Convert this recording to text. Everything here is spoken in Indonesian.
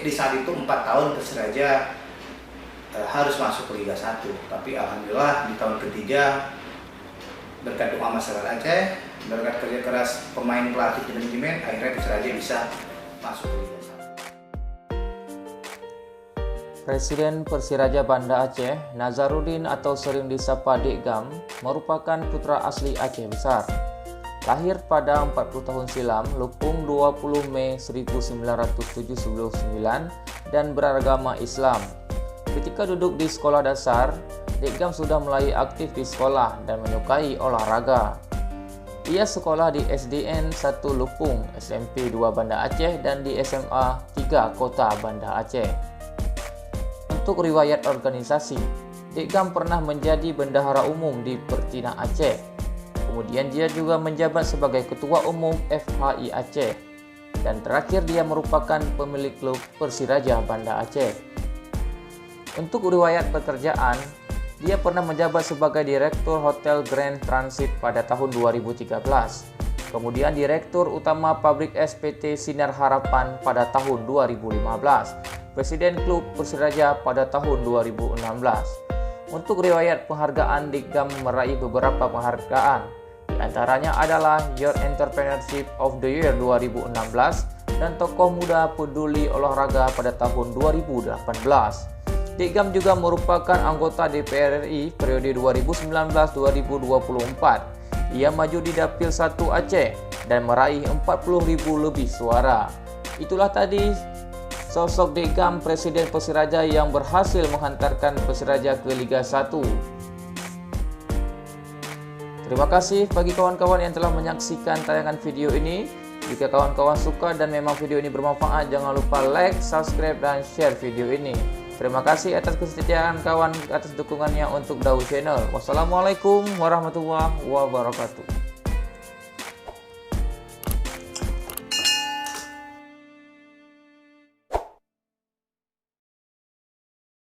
di saat itu 4 tahun Persiraja harus masuk ke Liga 1. Tapi alhamdulillah di tahun ketiga berkat doa masyarakat Aceh, berkat kerja keras pemain, pelatih, dan manajemen, akhirnya Persiraja bisa masuk ke Liga 1. Presiden Persiraja Banda Aceh, Nazarudin atau sering disapa Dek Gam, merupakan putra asli Aceh Besar. Lahir pada 40 tahun silam, Lupung 20 Mei 1979 dan beragama Islam. Ketika duduk di sekolah dasar, Dek Gam sudah mulai aktif di sekolah dan menyukai olahraga. Ia sekolah di SDN 1 Lupung, SMP 2 Banda Aceh, dan di SMA 3 Kota Banda Aceh. Untuk riwayat organisasi, Dek Gam pernah menjadi bendahara umum di Pertina Aceh. Kemudian dia juga menjabat sebagai Ketua Umum FHI Aceh. Dan terakhir dia merupakan pemilik klub Persiraja Banda Aceh. Untuk riwayat pekerjaan, dia pernah menjabat sebagai Direktur Hotel Grand Transit pada tahun 2013. Kemudian Direktur Utama Pabrik SPT Sinar Harapan pada tahun 2015. Presiden klub Persiraja pada tahun 2016. Untuk riwayat penghargaan, Dek Gam meraih beberapa penghargaan. Di antaranya adalah Your Entrepreneurship of the Year 2016 dan Tokoh Muda Peduli Olahraga pada tahun 2018. Dek Gam juga merupakan anggota DPR RI periode 2019-2024. Ia maju di Dapil 1 Aceh dan meraih 40.000 lebih suara. Itulah tadi sosok Dek Gam, Presiden Persiraja yang berhasil menghantarkan Persiraja ke Liga 1. Terima kasih bagi kawan-kawan yang telah menyaksikan tayangan video ini. Jika kawan-kawan suka dan memang video ini bermanfaat, jangan lupa like, subscribe, dan share video ini. Terima kasih atas kesetiaan kawan, atas dukungannya untuk Dawu Channel. Wassalamualaikum warahmatullahi wabarakatuh.